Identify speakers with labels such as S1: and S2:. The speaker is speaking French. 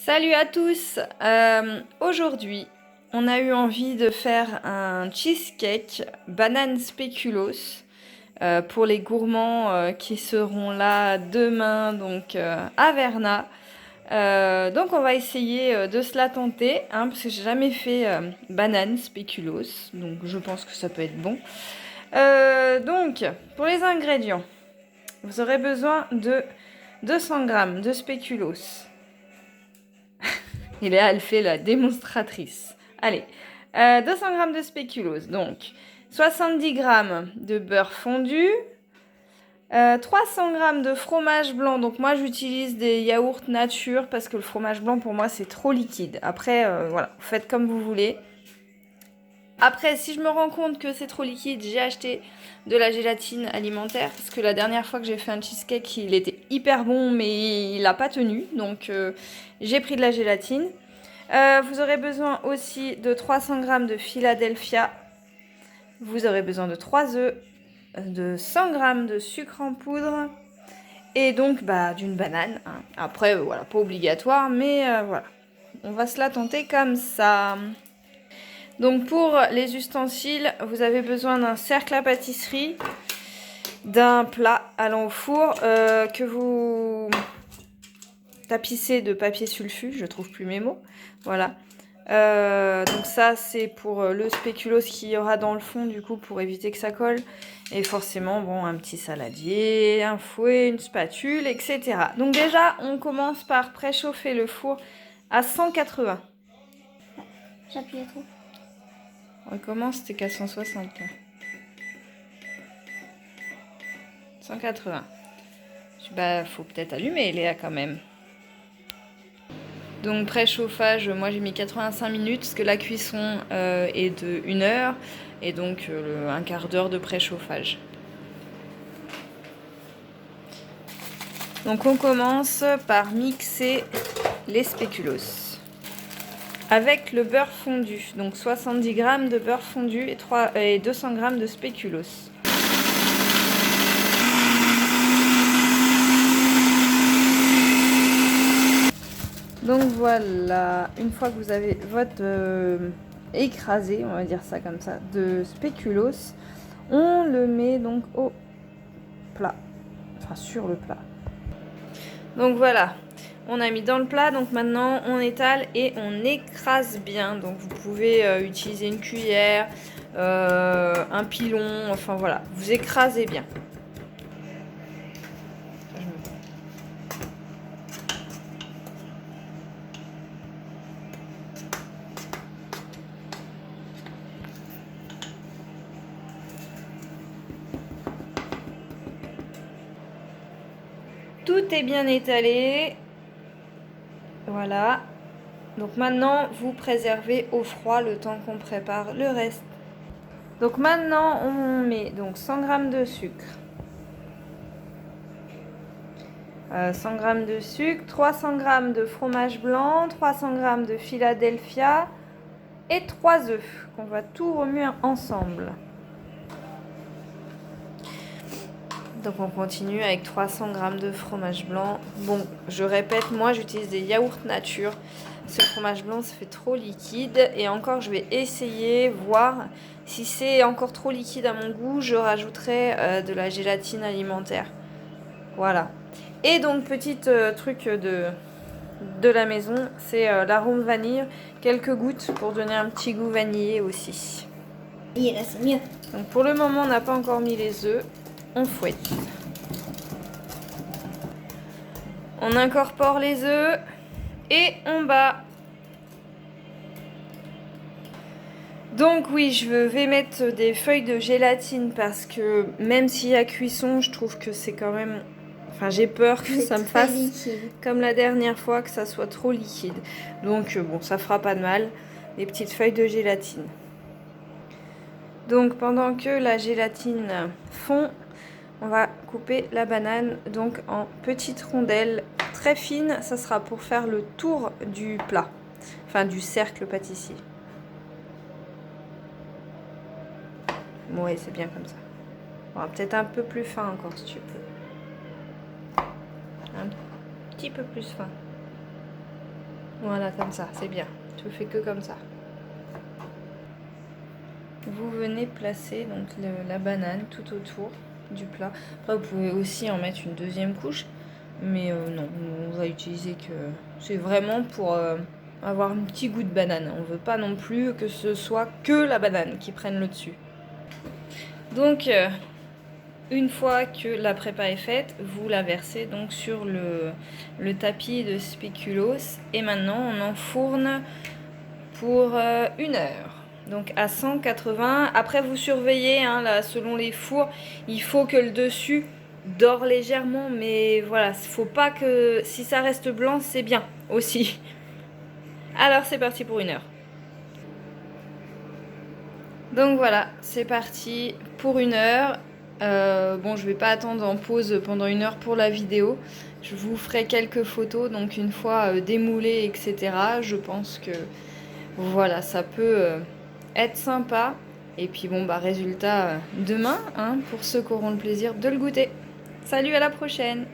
S1: Salut à tous. Aujourd'hui, on a eu envie de faire un cheesecake banane spéculoos pour les gourmands qui seront là demain donc à Verna. Donc on va essayer de se la tenter parce que j'ai jamais fait banane spéculoos, donc je pense que ça peut être bon. Donc pour les ingrédients, vous aurez besoin de 200 g de spéculoos. Et Léa, elle fait la démonstratrice. Allez, 200 g de spéculoos, donc 70 g de beurre fondu, 300 g de fromage blanc. Donc moi, j'utilise des yaourts nature parce que le fromage blanc, pour moi, c'est trop liquide. Après, voilà, faites comme vous voulez. Après, si je me rends compte que c'est trop liquide, j'ai acheté de la gélatine alimentaire parce que la dernière fois que j'ai fait un cheesecake, il était hyper bon, mais il n'a pas tenu. Donc, j'ai pris de la gélatine. Vous aurez besoin aussi de 300 g de Philadelphia. Vous aurez besoin de 3 œufs, de 100 g de sucre en poudre et donc d'une banane. Après, voilà, pas obligatoire, mais voilà. On va se la tenter comme ça. Donc pour les ustensiles, vous avez besoin d'un cercle à pâtisserie, d'un plat allant au four que vous tapissez de papier sulfu, je trouve plus mes mots. Voilà. Donc ça c'est pour le spéculoos qu'il y aura dans le fond du coup pour éviter que ça colle. Et forcément bon un petit saladier, un fouet, une spatule, etc. Donc déjà on commence par préchauffer le four à 180.
S2: J'appuie trop.
S1: On commence, c'était qu'à 160 là. 180. Bah faut peut-être allumer Léa quand même. Donc préchauffage, moi j'ai mis 85 minutes parce que la cuisson est de 1 heure et donc un quart d'heure de préchauffage. Donc on commence par mixer les spéculoos avec le beurre fondu. Donc 70 g de beurre fondu et 200 g de spéculoos. Donc voilà, une fois que vous avez votre écrasé, on va dire ça comme ça, de spéculoos, on le met donc au plat, enfin sur le plat. Donc voilà, on a mis dans le plat, donc maintenant on étale et on écrase bien. Donc vous pouvez utiliser une cuillère, un pilon, enfin voilà, vous écrasez bien. Tout est bien étalé. Voilà. Donc maintenant, vous préservez au froid le temps qu'on prépare le reste. Donc maintenant, on met donc 100 g de sucre. 100 g de sucre, 300 g de fromage blanc, 300 g de Philadelphia et 3 œufs qu'on va tout remuer ensemble. Donc on continue avec 300 g de fromage blanc. Bon, je répète, moi j'utilise des yaourts nature. Ce fromage blanc, ça fait trop liquide. Et encore, je vais essayer, voir si c'est encore trop liquide à mon goût. Je rajouterai de la gélatine alimentaire. Voilà. Et donc, petit truc de la maison, c'est l'arôme vanille. Quelques gouttes pour donner un petit goût vanillé aussi.
S2: Oui, là c'est mieux.
S1: Donc pour le moment, on n'a pas encore mis les œufs. On fouette. On incorpore les œufs et on bat. Donc oui, je vais mettre des feuilles de gélatine parce que même s'il y a cuisson, je trouve que c'est quand même... Enfin, j'ai peur que ça me fasse,
S2: liquide.
S1: comme la dernière fois, que ça soit trop liquide. Donc bon, ça fera pas de mal. Des petites feuilles de gélatine. Donc pendant que la gélatine fond, on va couper la banane donc en petites rondelles très fines. Ça sera pour faire le tour du plat, enfin du cercle pâtissier. Ouais, c'est bien comme ça. Bon, peut-être un peu plus fin encore si tu peux. Un petit peu plus fin. Voilà, comme ça, c'est bien. Tu fais que comme ça. Vous venez placer donc la banane tout autour du plat. Après, vous pouvez aussi en mettre une deuxième couche. Mais non, on va utiliser que... C'est vraiment pour avoir un petit goût de banane. On veut pas non plus que ce soit que la banane qui prenne le dessus. Donc, une fois que la prépa est faite, vous la versez donc sur le tapis de spéculoos. Et maintenant, on enfourne pour 1 heure. Donc à 180. Après, vous surveillez, hein, là, selon les fours, il faut que le dessus dore légèrement. Mais voilà, faut pas que... Si ça reste blanc, c'est bien aussi. Alors, c'est parti pour 1 heure. Donc voilà, c'est parti pour 1 heure. Bon, je vais pas attendre en pause pendant 1 heure pour la vidéo. Je vous ferai quelques photos, donc une fois démoulé, etc. Je pense que voilà, ça peut être sympa. Et puis bon, bah résultat demain, hein, pour ceux qui auront le plaisir de le goûter. Salut, à la prochaine!